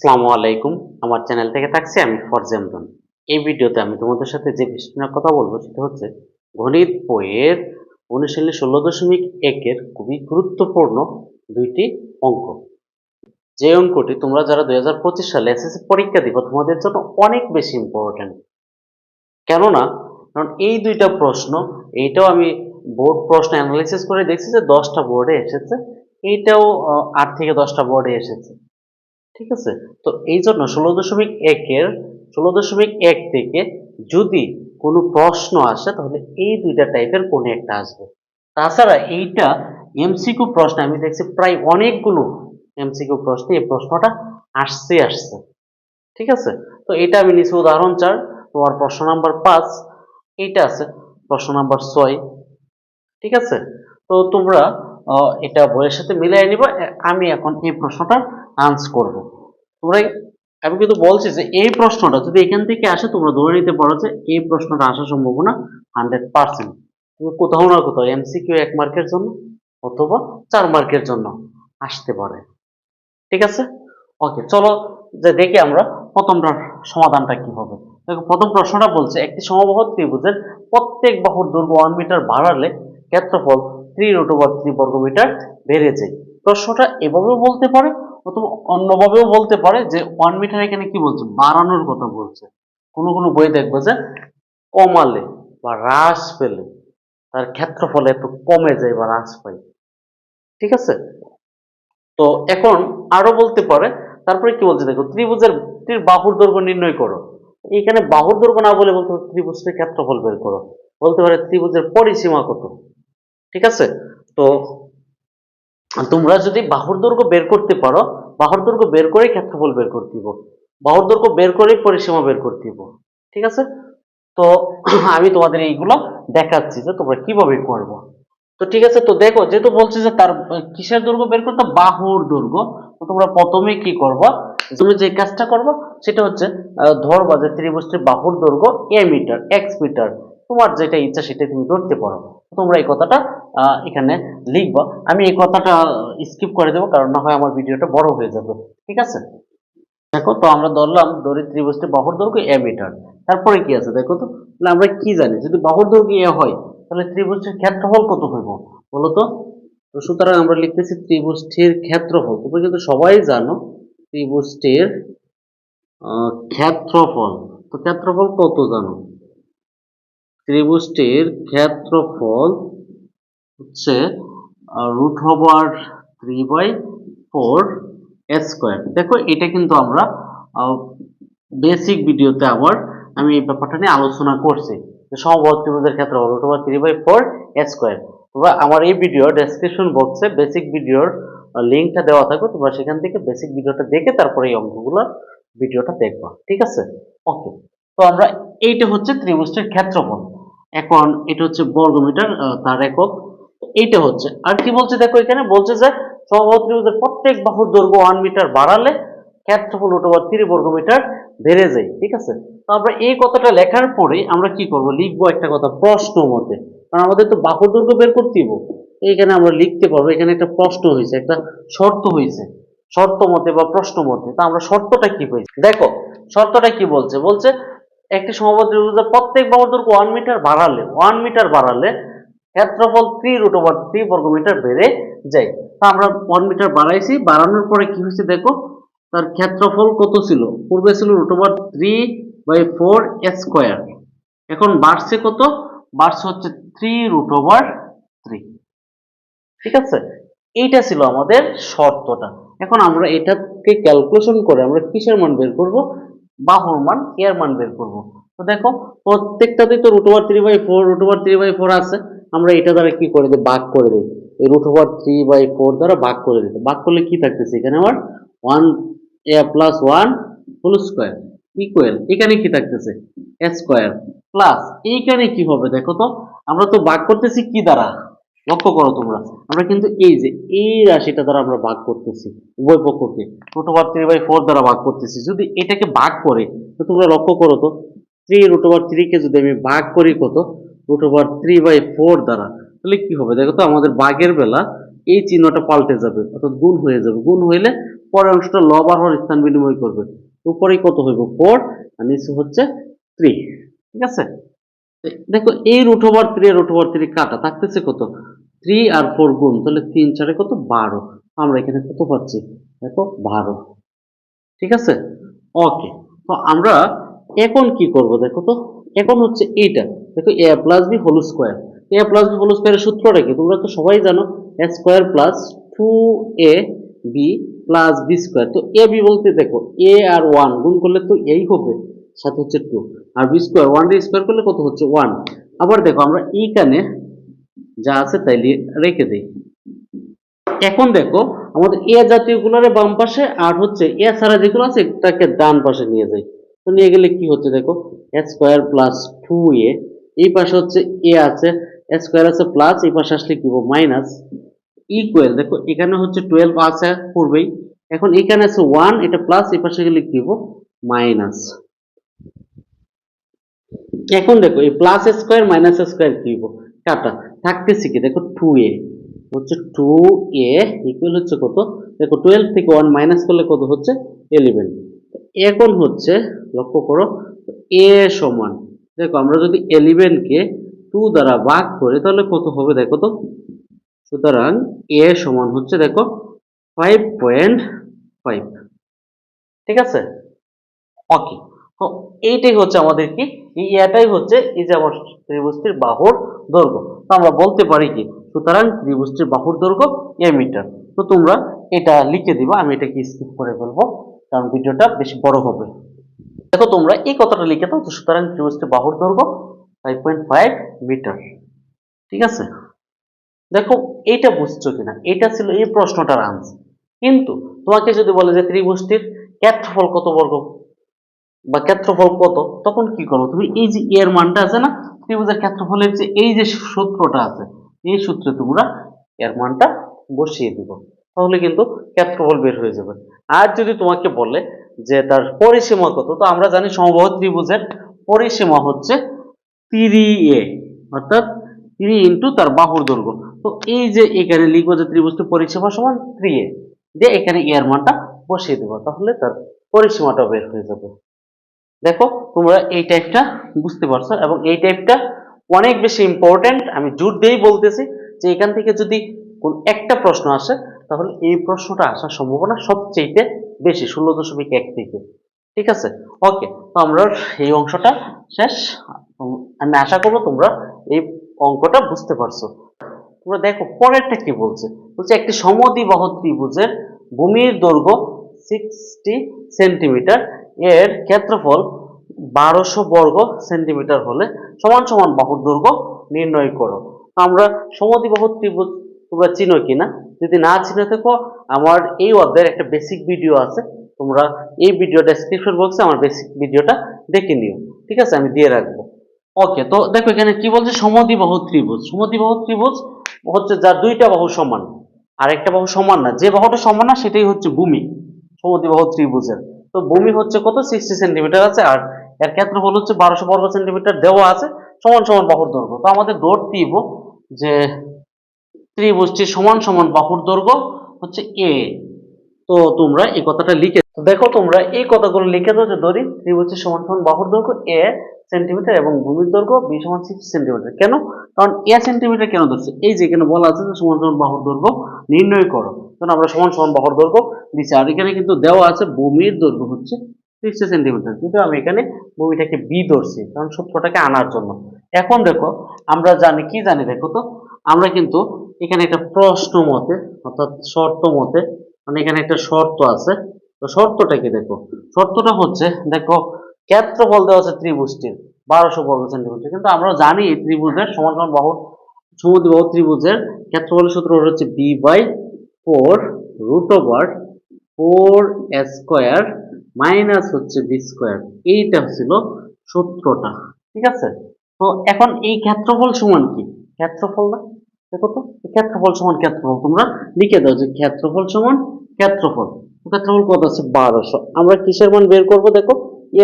আসসালামু আলাইকুম। আমার চ্যানেল থেকে থাকছি আমি ফরজেমরন। এই ভিডিওতে আমি তোমাদের সাথে যে বিষয় নিয়ে কথা বলবো সেটা হচ্ছে গণিত বইয়ের অনুশীলনী ১৬.১ এর খুবই গুরুত্বপূর্ণ দুইটি অঙ্ক। যে অঙ্কটি তোমরা যারা ২০২৫ সালে এসএসসি পরীক্ষা দিবা তোমাদের জন্য অনেক বেশি ইম্পর্টেন্ট। কেননা কারণ এই দুইটা প্রশ্ন এইটাও আমি বোর্ড প্রশ্ন অ্যানালাইসিস করে দেখছি যে ১০টা বোর্ডে এসেছে। এইটাও ৮ থেকে ১০টা বোর্ডে এসেছে। ঠিক আছে? তো এই জন্য ১৬.১ থেকে যদি কোনো প্রশ্ন আসে তাহলে এই দুইটা টাইপের কোনো একটা আসবে। তাছাড়া এইটা এমসিকিউ প্রশ্ন আমি দেখছি প্রায় অনেকগুলো এমসিকিউ প্রশ্নে এই প্রশ্নটা আসছে। ঠিক আছে? তো এটা আমি নিচ্ছি উদাহরণ ৪, তোমার প্রশ্ন নাম্বার ৫, এইটা আছে প্রশ্ন নাম্বার ৬। ঠিক আছে? তো তোমরা এটা বইয়ের সাথে মিলাইয়া নিবা। আমি এখন এই প্রশ্নটা আনসার করব। তোমরা আমি কিন্তু বলছি যে এই প্রশ্নটা যদি এখান থেকে আসে তোমরা ধরে নিতে পারো যে এই প্রশ্নটা আসার সম্ভাবনা 100%। তুমি কোথাও না কোথাও এমসিকিউ ১ মার্কের জন্য অথবা ৪ মার্কের জন্য আসতে পারে। ঠিক আছে? ওকে, চলো যে দেখি আমরা প্রথমটার সমাধানটা কি হবে। দেখো প্রথম প্রশ্নটা বলছে একটি সমবাহু ত্রিভুজের প্রত্যেক বাহুর দৈর্ঘ্য 1 মিটার বাড়ালে ক্ষেত্রফল 3√3 বর্গমিটার বেড়ে যায়। প্রশ্নটা এভাবেও বলতে পারে অথবা অন্যভাবেও বলতে পারে যে 1 মিটার এখানে কি বলছে, বাড়ানোর কথা বলছে। কোনো কোনো বই দেখবে যে কমালে বা হ্রাস পেলে তার ক্ষেত্রফল একটু কমে যায় বা হ্রাস পায়। ঠিক আছে? তো এখন আরো বলতে পারে, তারপরে কি বলছে দেখো, ত্রিভুজের বাহুর দৈর্ঘ্য নির্ণয় করো। এখানে বাহুর দৈর্ঘ্য না বলে বলতে পারে ত্রিভুজটির ক্ষেত্রফল বের করো, বলতে পারে ত্রিভুজের পরিসীমা কত। ঠিক আছে? তো তোমরা যদি বাহুর দৈর্ঘ্য বের করতে পারো, বাহুর দৈর্ঘ্য বের করেই ক্ষেত্রফল বের করতে দিব, বাহুর দৈর্ঘ্য বের করেই পরিসীমা বের করতে দিব। ঠিক আছে? তো আমি তোমাদের এইগুলো দেখাচ্ছি যে তোমরা কিভাবে করবো। তো ঠিক আছে, তো দেখো যেহেতু বলছে যে তার কিসের দৈর্ঘ্য বের করতে, বাহুর দৈর্ঘ্য। তো তোমরা প্রথমে কি করবা, তুমি যে কাজটা করবা সেটা হচ্ছে ধরবা যে ত্রিভুজটির বাহুর দৈর্ঘ্য এ মিটার, এক্স মিটার, তোমার যেটা ইচ্ছা সেটা তুমি ধরতে পারো। তোমরা এই কথাটা এখানে লিখবা। আমি এই কথাটা স্কিপ করে দেবো কারণ না হয় আমার ভিডিওটা বড় হয়ে যাবে। ঠিক আছে? দেখো তো আমরা ধরলাম ত্রিভুজটির বাহুর দৈর্ঘ্য এ মিটার। তারপরে কি আছে দেখো তো, তাহলে আমরা কি জানি যদি বাহুর দৈর্ঘ্য এ হয় তাহলে ত্রিভুজটির ক্ষেত্রফল কত হইব বলো তো। তো সুতরাং আমরা লিখতেছি ত্রিভুজটির ক্ষেত্রফল। তোমরা কিন্তু সবাই জানো ত্রিভুজটির ক্ষেত্রফল। তো ক্ষেত্রফল কত জানো? ত্রিভুজটির ক্ষেত্রফল হচ্ছে √3/4 স্কয়ার। দেখো এটা কিন্তু আমরা বেসিক ভিডিওতে আবার আমি এই ব্যাপারটা নিয়ে আলোচনা করছি যে সমবাহু ত্রিভুজের ক্ষেত্রফল √3/4 স্কয়ার। তোমরা আমার এই ভিডিও ডেসক্রিপশন বক্সে বেসিক ভিডিওর লিংকটা দেওয়া থাকবে, তোমরা সেখান থেকে বেসিক ভিডিওটা দেখে তারপরে এই অঙ্কগুলো ভিডিওটা দেখবা। ঠিক আছে? ওকে, তো আমরা এইটা হচ্ছে ত্রিভুজটির ক্ষেত্রফল। এখন এটা হচ্ছে বর্গমিটার, তার একক। এইটা হচ্ছে আর কি বলছে দেখো, এখানে বলছে যে সমবাহু ত্রিভুজের প্রত্যেক বাহুর দৈর্ঘ্য 1 মিটার বাড়ালে ক্ষেত্রফল √3 বর্গমিটার বেড়ে যায়। ঠিক আছে? তো আমরা এই কথাটা লেখার পরে আমরা কি করব, লিখবো একটা কথা প্রশ্ন মতে, কারণ আমাদের তো বাহুর দৈর্ঘ্য বের করতে হবে। এইখানে আমরা লিখতে পারবো এখানে একটা প্রশ্ন হয়েছে, একটা শর্ত হয়েছে, শর্ত মতে বা প্রশ্ন মতে। তা আমরা শর্তটা কি হয়েছে দেখো, শর্তটা কি বলছে, বলছে একটি সমবাহু ত্রিভুজের প্রত্যেক বাহুর দৈর্ঘ্য 1 মিটার বাড়ালে, 1 মিটার বাড়ালে ক্ষেত্রফল 3√3 বর্গমিটার বেড়ে যায়। তা আমরা 1 মিটার বাড়াইছি, বাড়ানোর পরে কি হয়েছে দেখো, তার ক্ষেত্রফল কত ছিল, পূর্বে ছিল √3/4 স্কয়ার, এখন বাড়ছে কত, বাড়ছে হচ্ছে 3√3। ঠিক আছে? এইটা ছিল আমাদের শর্তটা। এখন আমরা এটাকে ক্যালকুলেশন করে আমরা কিসের মান বের করব, বাহুর মান, এর মান বের করব। তো দেখো প্রত্যেকটাতেই তো √3/4 আছে, আমরা এটা দ্বারা কি করে দিই, ভাগ করে দিই। এই √3/4 দ্বারা ভাগ করে দিই, ভাগ করলে কি থাকতেছে এখানে আমার 1 a plus 1 whole square equal, এখানে কি থাকতেছে a স্কয়ার প্লাস, এইখানে কি হবে দেখো তো, আমরা তো ভাগ করতেছি কি দ্বারা, লক্ষ্য করো তোমরা, আমরা কিন্তু এই যে এই রাশিটা দ্বারা আমরা ভাগ করতেছি, উভয় পক্ষকে √3/4 দ্বারা ভাগ করতেছি। যদি এটাকে ভাগ করে তো তোমরা লক্ষ্য করো তো, 3√3 কে যদি আমি ভাগ করি কত, √3/4 দ্বারা, তাহলে কি হবে দেখো তো, আমাদের ভাগের বেলা এই চিহ্নটা পাল্টে যাবে, অর্থাৎ গুণ হয়ে যাবে। গুণ হইলে পরের অংশটা লব আর হর স্থান বিনিময় করবে। উপরেই কত হইব 4 আর নিচে হচ্ছে 3। ঠিক আছে, দেখো এই √3 আর √3 কাটা থাকতেছে কত 3 আর 4 গুণ, তাহলে 3 4 কত 12। আমরা এখানে কত পাচ্ছি দেখো 12। ঠিক আছে, ওকে। তো আমরা এখন কি করব দেখো তো, এখন হচ্ছে এইটা দেখো a plus B whole square. a plus B whole স্কয়ারের সূত্রটা কি তোমরা তো সবাই জানো, a square plus 2a B plus B square. তো a b বলতে দেখো a আর 1 গুণ করলে তো এই হবে, সাথে হচ্ছে 2, আর বি স্কয়ার 1 দিয়ে স্কয়ার করলে কত হচ্ছে 1। আবার দেখো আমরা এইখানে যা আছে তাই রেখে দেই। এখন দেখো আমাদের এ জাতীয় গুলোরে বাম পাশে আর হচ্ছে এ ছাড়া যেগুলো আছে এটাকে ডান পাশে নিয়ে যাই। তো নিয়ে গেলে কি হচ্ছে দেখো এ স্কয়ার প্লাস 2a, এই পাশে হচ্ছে এ আছে, এ স্কয়ার আছে প্লাস, এই পাশে আসলে কি হবে মাইনাস, ইকুয়াল দেখো এখানে হচ্ছে 12 আছে পূর্বেই, এখন এখানে আছে 1, এটা প্লাস, এই পাশে গেলে কি হবে মাইনাস। এখন দেখো এই প্লাস স্কয়ার মাইনাস স্কয়ার কি হবে কাটা থাকতেছে কি দেখো 2a হচ্ছে 2a ইকুয়াল হচ্ছে কত দেখো 12 থেকে 1 মাইনাস করলে কত হচ্ছে 11। এখন হচ্ছে লক্ষ্য করো a সমান দেখো আমরা যদি 11 কে 2 দ্বারা ভাগ করি তাহলে কত হবে দেখো তো, সুতরাং a সমান হচ্ছে দেখো 5.5। ঠিক আছে, ওকে। তো এইটাই হচ্ছে আমাদের কি, এটাই হচ্ছে এই যে আমার ত্রিভুজটির বাহুর দৈর্ঘ্য। তো আমরা বলতে পারি কি, সুতরাং ত্রিভুজটির বাহুর দৈর্ঘ্য a মিটার। তো তোমরা এটা লিখে দিবা, আমি এটাকে স্কিপ করে ফেলবো কারণ ভিডিওটা বেশি বড় হবে। দেখো তোমরা এই কথাটা লিখে দাও, সুতরাং ত্রিভুজটির বাহুর দৈর্ঘ্য 5.5 মিটার। ঠিক আছে, দেখো এইটা বুঝছো কিনা, এটা ছিল এই প্রশ্নটার আনসার। কিন্তু তোমাকে যদি বলে যে ত্রিভুজটির ক্ষেত্রফল কত বর্গ বা ক্ষেত্রফল কত, তখন কি করো তুমি, এই যে এর মানটা আছে না ত্রিভুজের ক্ষেত্রফলের যে এই যে সূত্রটা আছে, এই সূত্রে তোমরা এর মানটা বসিয়ে দিব, তাহলে কিন্তু ক্ষেত্রফল বের হয়ে যাবে। আর যদি তোমাকে বলে যে তার পরিসীমা কত, তো আমরা জানি সমবাহু ত্রিভুজের পরিসীমা হচ্ছে 3a, অর্থাৎ 3 ইন্টু তার বাহুর দৈর্ঘ্য। তো এই যে এখানে লিখবো যে ত্রিভুজটির পরিসীমা সমান 3a, দিয়ে এখানে এর মানটা বসিয়ে দেবো, তাহলে তার পরিসীমাটা বের হয়ে যাবে। দেখো তোমরা এই টাইপটা বুঝতে পারছো, এবং এই টাইপটা অনেক বেশি ইম্পর্টেন্ট। আমি জোর দিয়েই বলতেছি যে এখান থেকে যদি কোন একটা প্রশ্ন আসে তাহলে এই প্রশ্নটা আসার সম্ভাবনা সবচেয়ে বেশি 16.1 থেকে। ঠিক আছে, ওকে। তো আমরা এই অংশটা শেষ। আমি আশা করবো তোমরা এই অঙ্কটা বুঝতে পারছো। তোমরা দেখো পরেরটা কি বলছে, বলছে একটি সমদ্বিবাহু ত্রিভুজের ভূমির দৈর্ঘ্য 60 সেন্টিমিটার, এর ক্ষেত্রফল 1200 বর্গ সেন্টিমিটার হলে সমান সমান বাহুর দৈর্ঘ্য নির্ণয় করো। তো আমরা সমদ্বিবাহু ত্রিভুজ তোমরা চিনো কিনা, যদি না চিনে থাকো আমার এই অধ্যায়ের একটা বেসিক ভিডিও আছে, তোমরা এই ভিডিও ডেসক্রিপশন বক্সে আমার বেসিক ভিডিওটা দেখে নিও। ঠিক আছে, আমি দিয়ে রাখবো। ওকে, তো দেখো এখানে কি বলছে, সমদ্বিবাহু ত্রিভুজ। সমদ্বিবাহু ত্রিভুজ হচ্ছে যার দুইটা বাহু সমান আর একটা বাহু সমান না, যে বাহুটা সমান না সেটাই হচ্ছে ভূমি সমদ্বিবাহু ত্রিভুজের। তো ভূমি হচ্ছে কত 60 সেন্টিমিটার আছে, আর এর ক্ষেত্রফল হচ্ছে 1200 বর্গ সেন্টিমিটার দেওয়া আছে, সমান সমান বাহুর দৈর্ঘ্য। তো আমাদের ধরতে দিব যে ত্রিভুজটির সমান সমান বাহুর দৈর্ঘ্য হচ্ছে a। তো তোমরা এই কথাটা লিখে দেখো, তোমরা এই কথাগুলো লিখে দাও যে ধরি ত্রিভুজের সমান সমান বাহুর দৈর্ঘ্য a সেন্টিমিটার এবং ভূমির দৈর্ঘ্য b সমান 60 সেন্টিমিটার। কেন, কারণ a সেন্টিমিটার কেন ধরছে, এই যে এখানে বলা আছে যে সমান সমান বাহুর দৈর্ঘ্য নির্ণয় করো, কারণ আমরা সমান সমান বাহুর দৈর্ঘ্য দিচ্ছি। আর এখানে কিন্তু দেওয়া আছে ভূমির দৈর্ঘ্য হচ্ছে 60 সেন্টিমিটার, কিন্তু আমি এখানে ভূমিটাকে b ধরছি কারণ সূত্রটাকে আনার জন্য। এখন দেখো আমরা জানি কি জানি দেখো তো, আমরা কিন্তু এখানে একটা প্রশ্ন মতে অর্থাৎ শর্ত মতে, মানে এখানে একটা শর্ত আছে। তো শর্তটা কি দেখো, শর্তটা হচ্ছে দেখো ক্ষেত্রফল দেওয়া আছে ত্রিভুজটির 1200 বর্গ সেন্টিমিটার, কিন্তু আমরা জানি এই ত্রিভুজের সমান সমান বাহু সমদ্বিবাহু ত্রিভুজের ক্ষেত্রফলের সূত্র হচ্ছে b/4 √4 a স্কয়ার মাইনাস হচ্ছে b স্কয়ার। এইটা ছিল সূত্রটা। ঠিক আছে, তো এখন এই ক্ষেত্রফল সমান কি, ক্ষেত্রফল না দেখো তো, ক্ষেত্রফল সমান ক্ষেত্রফল তোমরা লিখে দাও যে ক্ষেত্রফল সমান ক্ষেত্রফল। ক্ষেত্রফল কত আছে 1200, আমরা কিসের মান বের করব দেখো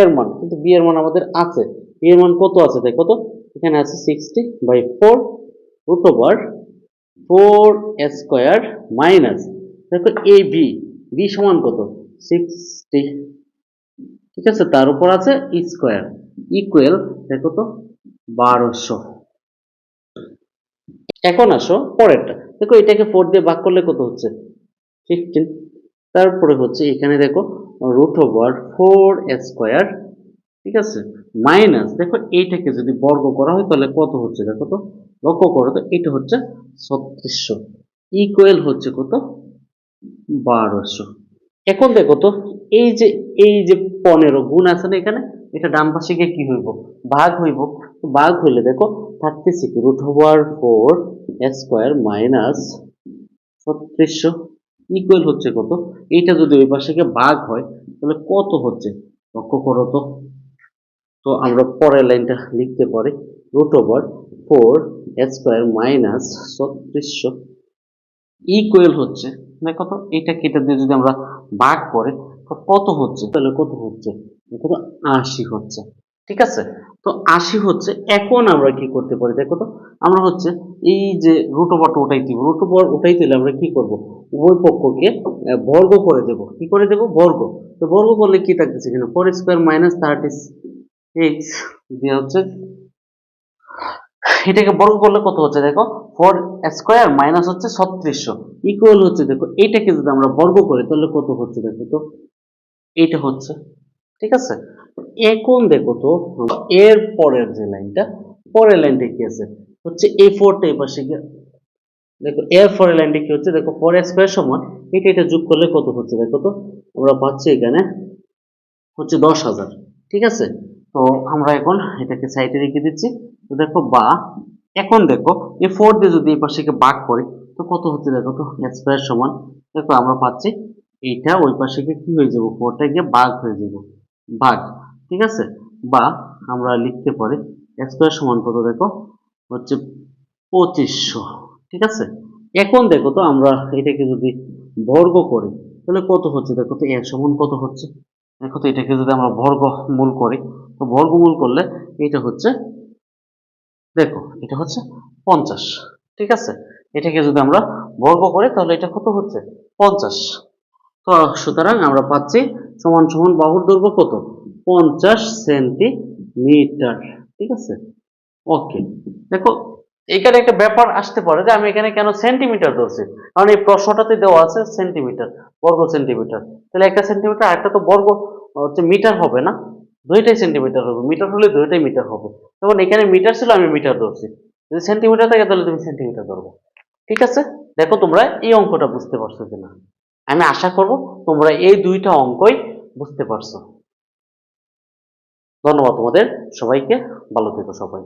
এর মান, কিন্তু বি এর মান আমাদের আছে, বি এর মান কত আছে দেখো তো, এখানে আছে 60/4 √4 a স্কয়ার মাইনাস দেখো এ বি, বি সমান কত 60, ঠিক আছে, তার উপর আছে স্কোয়ার ইকুয়াল দেখো তো 1200। এখন আসো পরেরটা, দেখো এটাকে 4 দিয়ে ভাগ করলে কত হচ্ছে 15। তারপরে হচ্ছে এখানে দেখো রুট ওভার 4 স্কোয়ার, ঠিক আছে, মাইনাস দেখো এইটাকে যদি বর্গ করা হয় তাহলে কত হচ্ছে দেখো তো, লক্ষ্য করো তো, এটা হচ্ছে 3600 ইকুয়াল হচ্ছে কত 1200। এখন দেখো তো এই যে 15 গুণ আছে না এখানে, এটা ডান পাশে গিয়ে কি হইব ভাগ হইব। তো ভাগ হইলে দেখো 36 root over 4 square minus 3600 equal হচ্ছে কত, এইটা যদি ওই পাশে গিয়ে ভাগ হয় তাহলে কত হচ্ছে লক্ষ্য করো তো। তো আমরা পরের লাইনটা লিখতে পারি root over 4 square minus 3600 equal হচ্ছে, দেখো তো এটা কেটে দিয়ে যদি আমরা ভাগ করে তো কত হচ্ছে, তাহলে কত হচ্ছে দেখো তো 80 হচ্ছে, ঠিক আছে। তো 80 হচ্ছে। এখন আমরা কি করতে পারি দেখো তো, আমরা হচ্ছে এই যে রুট ওভারটা উঠাই দিব, রুট ওভার উঠাই দিলে আমরা কি করব, উভয় পক্ষকে বর্গ করে দেব। কি করে দেব বর্গ। তো বর্গ করলে কি থাকতেছে এখানে 4 স্কোয়ার মাইনাস 36 দিয়ে হচ্ছে, এটাকে বর্গ করলে কত হচ্ছে দেখো 4 স্কোয়ার মাইনাস হচ্ছে 3600 ইকুয়াল হচ্ছে দেখো এইটাকে যদি আমরা বর্গ করি তাহলে কত হচ্ছে দেখো তো, এইটা হচ্ছে, ঠিক আছে। এখন দেখো তো এর পরের যে লাইনটা, পরের লাইনটা কি আছে হচ্ছে এই 4টা এই পাশে গিয়ে দেখো এর পরের লাইনটা কি হচ্ছে দেখো 4 স্কোয়ার সমান এটা যোগ করলে কত হচ্ছে দেখো তো, আমরা পাচ্ছি এখানে হচ্ছে 10,000, ঠিক আছে। তো আমরা এখন এটাকে সাইডে রেখে দিচ্ছি। তো দেখো বা এখন দেখো এই 4 দিয়ে যদি এই পাশে ভাগ করি তো কত হচ্ছে দেখো তো স্কোয়ার সমান, দেখো আমরা পাচ্ছি এইটা ওই পাশে গিয়ে কি হয়ে যাবো 4টা গিয়ে ভাগ হয়ে যাব, ভাগ, ঠিক আছে। বা আমরা লিখতে পারি স্কোয়ার সমান কত দেখো হচ্ছে 2500, ঠিক আছে। এখন দেখো তো আমরা এটাকে যদি বর্গ করি তাহলে কত হচ্ছে দেখো তো এর সমান কত হচ্ছে, দেখো তো এটাকে যদি আমরা বর্গমূল করি তো বর্গমূল করলে এটা হচ্ছে দেখো এটা হচ্ছে 50, ঠিক আছে। এটাকে যদি আমরা বর্গ করি তাহলে এটা কত হচ্ছে 50। তো সুতরাং আমরা পাচ্ছি সমান সমান বাহুর দৈর্ঘ্য কত 50 সেন্টিমিটার, ঠিক আছে। ওকে, দেখো এখানে একটা ব্যাপার আসতে পারে যে আমি এখানে কেন সেন্টিমিটার ধরছি, কারণ এই প্রশ্নটাতে দেওয়া আছে সেন্টিমিটার, বর্গ সেন্টিমিটার, তাহলে একটা সেন্টিমিটার একটা তো বর্গ হচ্ছে মিটার হবে না, দুইটাই সেন্টিমিটার হবে, মিটার হলে দুইটাই মিটার হবে। তখন এখানে মিটার ছিল আমি মিটার ধরছি, যদি সেন্টিমিটার থাকে তাহলে তুমি সেন্টিমিটার ধরবো, ঠিক আছে। দেখো তোমরা এই অঙ্কটা বুঝতে পারছো কিনা, আমি আশা করব তোমরা এই দুইটা অঙ্কই বুঝতে পারছো। ধন্যবাদ তোমাদের সবাইকে, ভালো থেকো সবাই।